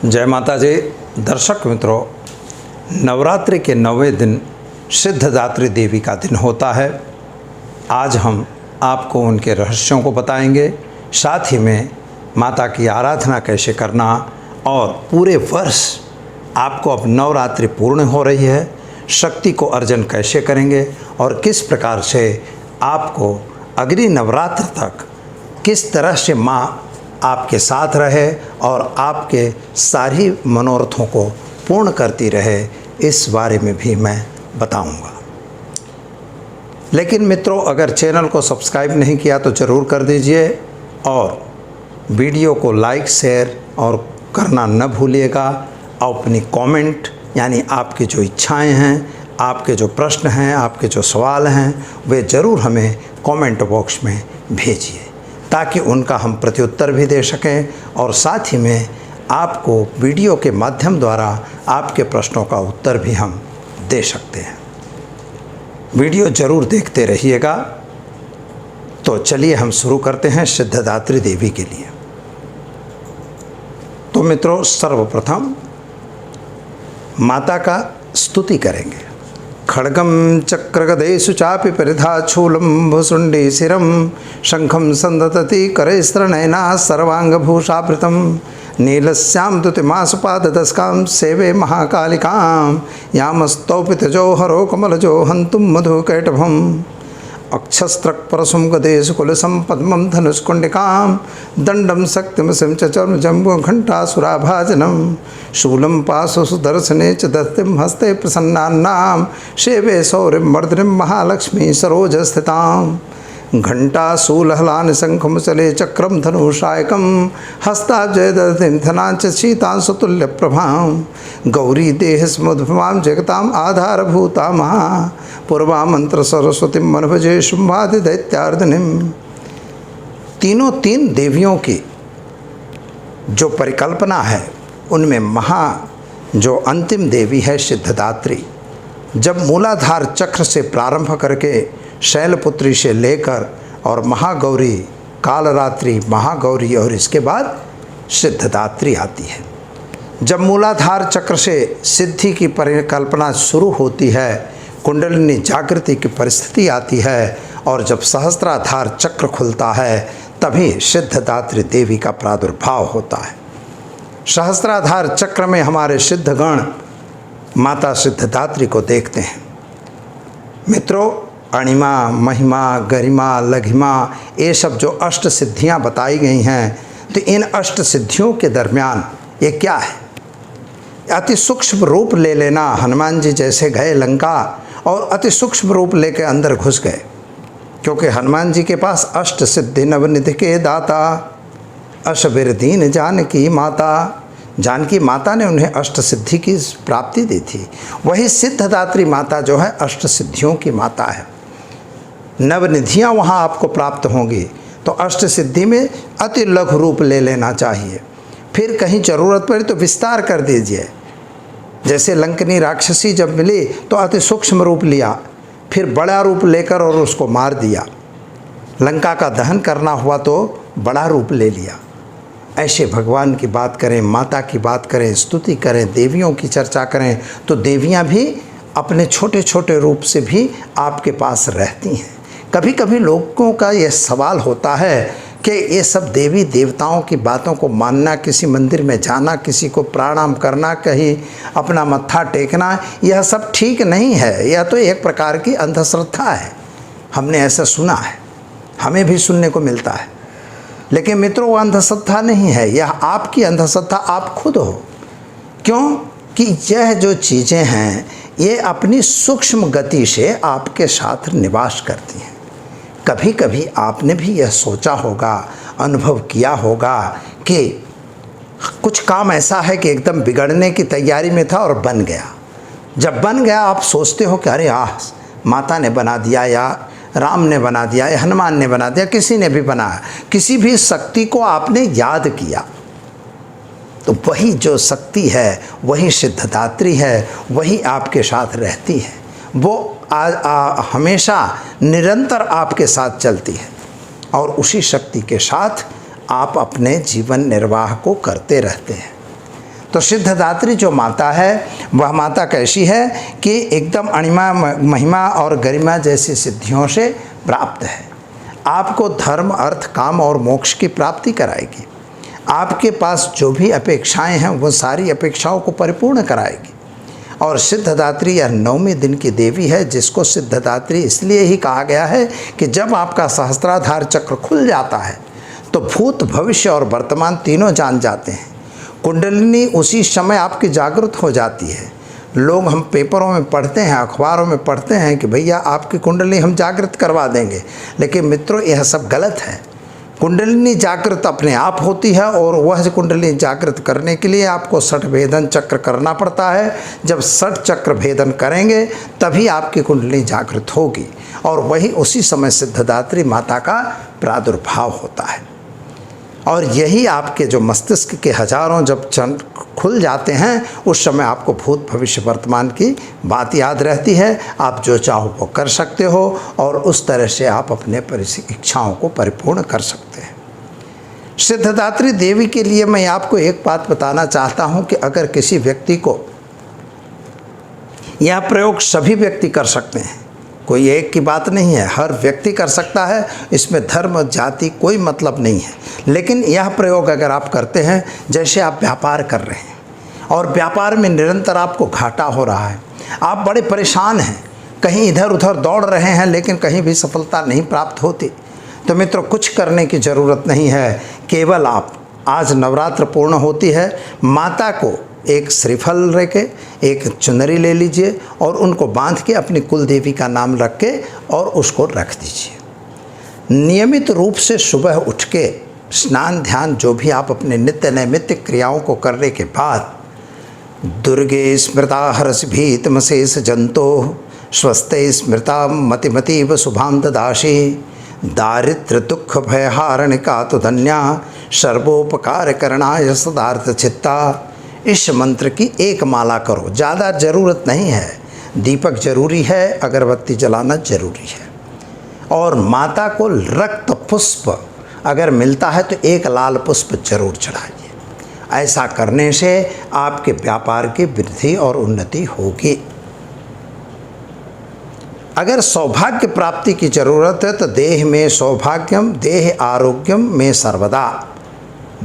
जय माता जी। दर्शक मित्रों, नवरात्रि के 9वें दिन सिद्धदात्री देवी का दिन होता है। आज हम आपको उनके रहस्यों को बताएंगे, साथ ही में माता की आराधना कैसे करना और पूरे वर्ष आपको अब नवरात्रि पूर्ण हो रही है, शक्ति को अर्जन कैसे करेंगे और किस प्रकार से आपको अगली नवरात्र तक किस तरह से माँ आपके साथ रहे और आपके सारी मनोरथों को पूर्ण करती रहे, इस बारे में भी मैं बताऊंगा। लेकिन मित्रों, अगर चैनल को सब्सक्राइब नहीं किया तो ज़रूर कर दीजिए और वीडियो को लाइक शेयर और करना न भूलिएगा। और अपनी कमेंट यानी आपकी जो इच्छाएं हैं, आपके जो प्रश्न हैं, आपके जो सवाल हैं, वे ज़रूर हमें कमेंट बॉक्स में भेजिए ताकि उनका हम प्रत्युत्तर भी दे सकें और साथ ही में आपको वीडियो के माध्यम द्वारा आपके प्रश्नों का उत्तर भी हम दे सकते हैं। वीडियो ज़रूर देखते रहिएगा। तो चलिए हम शुरू करते हैं सिद्धदात्री देवी के लिए। तो मित्रों, सर्वप्रथम माता का स्तुति करेंगे। खड्गं चक्रगदेषु चापि परिधाच्छूलं भुसुण्डी शिरं शंखं संदतति करैस्त्रनयना सर्वांगभूषावृतं नीलस्यां दुतिमासपाददस्कां सेवे महाकालिकां यामस्तौपितजो हरो कमलजो हन्तुं मधुकैटभम् अक्षस्त्रक्परशुं गदेषु कुलसं पद्मं धनुष्कुण्डिकां दण्डं शक्तिमसिं च चर्मजम्बुघण्टासुराभाजनं शूलं पाशु सुदर्शने च दस्तिं हस्ते प्रसन्नान्नां सेवे शौरिं मर्दिनीं महालक्ष्मी सरोजस्थितां घण्टाशूलहलानि शङ्खमुचले चक्रं धनुषायकं हस्ताब्जयदधिं धनाञ्च शीतां सुतुल्यप्रभां गौरी देहस्मुद्भवां जगताम् आधारभूता महा पूर्वा मंत्र सरस्वतीं मनभजे शुम्भादि दैत्यार्दिनीं। तीनों तीन देवियों की जो परिकल्पना है, उनमें जो अंतिम देवी है सिद्धदात्री। जब मूलाधार चक्र से प्रारंभ करके शैलपुत्री से लेकर और महागौरी, कालरात्रि, महागौरी और इसके बाद सिद्धदात्री आती है। जब मूलाधार चक्र से सिद्धि की परिकल्पना शुरू होती है, कुंडलिनी जागृति की परिस्थिति आती है और जब सहस्त्राधार चक्र खुलता है तभी सिद्धदात्री देवी का प्रादुर्भाव होता है। सहस्त्राधार चक्र में हमारे सिद्धगण माता सिद्धदात्री को देखते हैं। मित्रों, अणिमा, महिमा, गरिमा, लघिमा, ये सब जो अष्ट सिद्धियां बताई गई हैं, तो इन अष्ट सिद्धियों के दरमियान ये क्या है? अति सूक्ष्म रूप ले लेना। हनुमान जी जैसे गए लंका और अति सूक्ष्म रूप लेके अंदर घुस गए, क्योंकि हनुमान जी के पास अष्ट सिद्धि नवनिधि के दाता अशबीर दीन जानकी माता। जानकी माता ने उन्हें अष्ट सिद्धि की प्राप्ति दी थी। वही सिद्धदात्री माता जो है अष्ट सिद्धियों की माता है। नवनिधियाँ वहाँ आपको प्राप्त होंगी, तो अष्ट सिद्धि में अति लघु रूप ले लेना चाहिए। फिर कहीं ज़रूरत पड़ी तो विस्तार कर दीजिए। जैसे लंकनी राक्षसी जब मिली तो अति सूक्ष्म रूप लिया, फिर बड़ा रूप लेकर और उसको मार दिया। लंका का दहन करना हुआ तो बड़ा रूप ले लिया। ऐसे भगवान की बात करें, माता की बात करें, स्तुति करें, देवियों की चर्चा करें, तो देवियां भी अपने छोटे छोटे रूप से भी आपके पास रहती हैं। कभी कभी लोगों का यह सवाल होता है कि ये सब देवी देवताओं की बातों को मानना, किसी मंदिर में जाना, किसी को प्रणाम करना, कहीं अपना मत्था टेकना, यह सब ठीक नहीं है। यह तो एक प्रकार की अंधश्रद्धा है। हमने ऐसा सुना है, हमें भी सुनने को मिलता है। लेकिन मित्रों, वो अंधश्रद्धा नहीं है, यह आपकी अंधश्रद्धा आप खुद हो। क्यों कि यह जो चीज़ें हैं ये अपनी सूक्ष्म गति से आपके साथ निवास करती हैं। कभी कभी आपने भी यह सोचा होगा, अनुभव किया होगा कि कुछ काम ऐसा है कि एकदम बिगड़ने की तैयारी में था और बन गया। जब बन गया आप सोचते हो कि अरे माता ने बना दिया, या राम ने बना दिया, या हनुमान ने बना दिया, किसी ने भी बनाया। किसी भी शक्ति को आपने याद किया, तो वही जो शक्ति है, वही सिद्धदात्री है, वही आपके साथ रहती है। वो हमेशा निरंतर आपके साथ चलती है और उसी शक्ति के साथ आप अपने जीवन निर्वाह को करते रहते हैं। तो सिद्धदात्री जो माता है वह माता कैसी है कि एकदम अणिमा महिमा और गरिमा जैसी सिद्धियों से प्राप्त है। आपको धर्म, अर्थ, काम और मोक्ष की प्राप्ति कराएगी। आपके पास जो भी अपेक्षाएं हैं वो सारी अपेक्षाओं को परिपूर्ण कराएगी। और सिद्धदात्री यह 9वें दिन की देवी है, जिसको सिद्धदात्री इसलिए ही कहा गया है कि जब आपका सहस्त्राधार चक्र खुल जाता है तो भूत, भविष्य और वर्तमान तीनों जान जाते हैं। कुंडलिनी उसी समय आपकी जागृत हो जाती है। लोग हम पेपरों में पढ़ते हैं, अखबारों में पढ़ते हैं कि भैया आपकी कुंडलिनी हम जागृत करवा देंगे, लेकिन मित्रों यह सब गलत है। कुंडलिनी जागृत अपने आप होती है और वह कुंडलिनी जागृत करने के लिए आपको 60 भेदन चक्र करना पड़ता है। जब 60 चक्र भेदन करेंगे तभी आपकी कुंडलिनी जागृत होगी और वही उसी समय सिद्धदात्री माता का प्रादुर्भाव होता है। और यही आपके जो मस्तिष्क के हजारों जब चंद खुल जाते हैं उस समय आपको भूत, भविष्य, वर्तमान की बात याद रहती है। आप जो चाहो वो कर सकते हो और उस तरह से आप अपने इच्छाओं को परिपूर्ण कर सकते हैं। सिद्धदात्री देवी के लिए मैं आपको एक बात बताना चाहता हूँ कि अगर किसी व्यक्ति को यह प्रयोग सभी व्यक्ति कर सकते हैं, कोई एक की बात नहीं है, हर व्यक्ति कर सकता है, इसमें धर्म, जाति कोई मतलब नहीं है। लेकिन यह प्रयोग अगर आप करते हैं, जैसे आप व्यापार कर रहे हैं और व्यापार में निरंतर आपको घाटा हो रहा है, आप बड़े परेशान हैं, कहीं इधर उधर दौड़ रहे हैं लेकिन कहीं भी सफलता नहीं प्राप्त होती, तो मित्रों कुछ करने की ज़रूरत नहीं है। केवल आप, आज नवरात्र पूर्ण होती है, माता को एक श्रीफल लेके एक चुनरी ले लीजिए और उनको बांध के अपनी कुल देवी का नाम रख के और उसको रख दीजिए। नियमित रूप से सुबह उठ के स्नान, ध्यान, जो भी आप अपने नित्य नैमित्तिक क्रियाओं को करने के बाद दुर्गे स्मृता हर्ष भीतमशेष जंतो स्वस्ते स्मृता मतिमतीव शुभां ददाशी दारिद्र दुख भयहारणिका तो धन्या सर्वोपकार करणाय सदार्थ चित्ता। इस मंत्र की एक माला करो, ज़्यादा ज़रूरत नहीं है। दीपक जरूरी है, अगरबत्ती जलाना जरूरी है। और माता को रक्त पुष्प अगर मिलता है तो एक लाल पुष्प जरूर चढ़ाइए। ऐसा करने से आपके व्यापार की वृद्धि और उन्नति होगी। अगर सौभाग्य प्राप्ति की ज़रूरत है तो देह में सौभाग्यम, देह आरोग्यम में सर्वदा,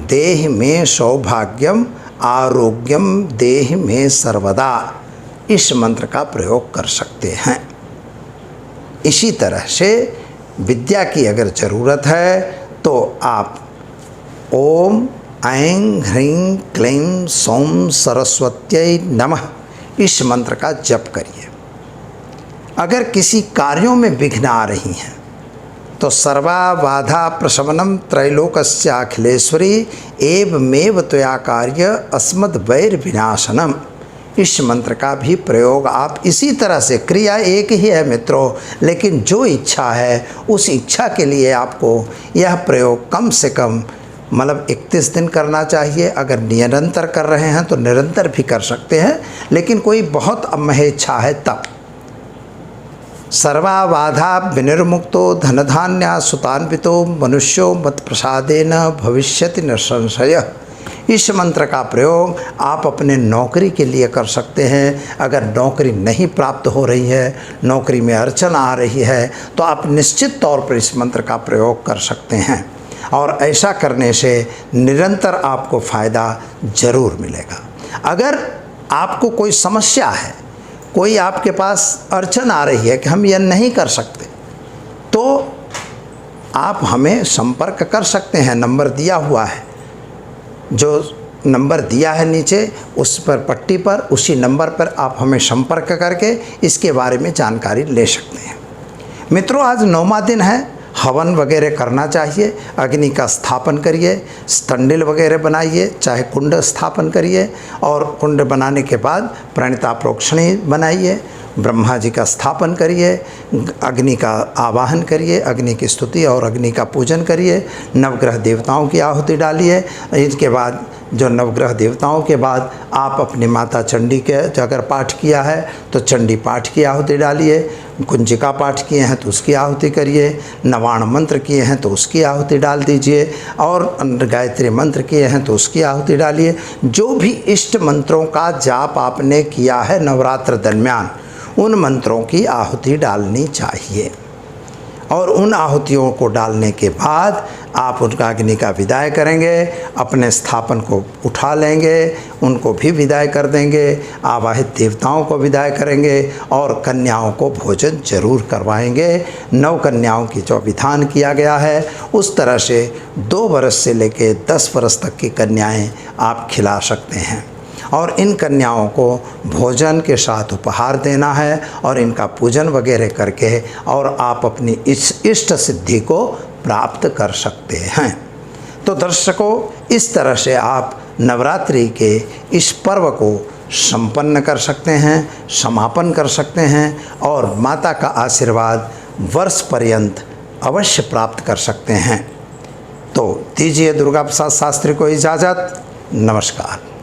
देह में सौभाग्यम, आरोग्यम, देह में सर्वदा, इस मंत्र का प्रयोग कर सकते हैं। इसी तरह से विद्या की अगर ज़रूरत है तो आप ओम ऐं ह्रीं क्लीं सौं सरस्वत्यै नमः इस मंत्र का जप करिए। अगर किसी कार्यों में विघ्न आ रही हैं तो सर्वा बाधा प्रशमनम त्रैलोकस्य अखिलेश्वरी एवमेव त्वया कार्य अस्मद् वैर विनाशनम, इस मंत्र का भी प्रयोग आप इसी तरह से, क्रिया एक ही है मित्रों, लेकिन जो इच्छा है उस इच्छा के लिए आपको यह प्रयोग कम से कम 31 दिन करना चाहिए। अगर निरंतर कर रहे हैं तो निरंतर भी कर सकते हैं, लेकिन कोई बहुत अमहेच्छा है तब। सर्वा बाधा विनिर्मुक्तो धनधान्या सुतान्वितो मनुष्यो मत प्रसादेन भविष्यति न संशय, इस मंत्र का प्रयोग आप अपने नौकरी के लिए कर सकते हैं। अगर नौकरी नहीं प्राप्त हो रही है, नौकरी में अड़चन आ रही है, तो आप निश्चित तौर पर इस मंत्र का प्रयोग कर सकते हैं और ऐसा करने से निरंतर आपको फ़ायदा ज़रूर मिलेगा। अगर आपको कोई समस्या है, कोई आपके पास अड़चन आ रही है कि हम यह नहीं कर सकते, तो आप हमें संपर्क कर सकते हैं। नंबर दिया हुआ है, जो नंबर दिया है नीचे उस पर पट्टी पर, उसी नंबर पर आप हमें संपर्क करके इसके बारे में जानकारी ले सकते हैं। मित्रों, आज 9वां दिन है, हवन वगैरह करना चाहिए। अग्नि का स्थापन करिए, तंडिल वगैरह बनाइए, चाहे कुंड स्थापन करिए और कुंड बनाने के बाद प्रणिता प्रोक्षणी बनाइए, ब्रह्मा जी का स्थापन करिए, अग्नि का आवाहन करिए, अग्नि की स्तुति और अग्नि का पूजन करिए, नवग्रह देवताओं की आहुति डालिए। इसके बाद जो नवग्रह देवताओं के बाद आप अपनी माता चंडी के अगर पाठ किया है तो चंडी पाठ की आहुति डालिए। कुंजिका पाठ किए हैं तो उसकी आहुति करिए, नवाण मंत्र किए हैं तो उसकी आहुति डाल दीजिए, और गायत्री मंत्र किए हैं तो उसकी आहुति डालिए। जो भी इष्ट मंत्रों का जाप आपने किया है नवरात्र दरमियान, उन मंत्रों की आहुति डालनी चाहिए। और उन आहुतियों को डालने के बाद आप उनका अग्नि का विदाई करेंगे, अपने स्थापन को उठा लेंगे, उनको भी विदाई कर देंगे, आवाहित देवताओं को विदाई करेंगे और कन्याओं को भोजन जरूर करवाएंगे। 9 कन्याओं की जो विधान किया गया है उस तरह से 2 वर्ष से लेकर 10 वर्ष तक की कन्याएं आप खिला सकते हैं, और इन कन्याओं को भोजन के साथ उपहार देना है और इनका पूजन वगैरह करके और आप अपनी इष्ट सिद्धि को प्राप्त कर सकते हैं। तो दर्शकों, इस तरह से आप नवरात्रि के इस पर्व को संपन्न कर सकते हैं, समापन कर सकते हैं और माता का आशीर्वाद वर्ष पर्यंत अवश्य प्राप्त कर सकते हैं। तो दीजिए दुर्गा प्रसाद शास्त्री को इजाज़त। नमस्कार।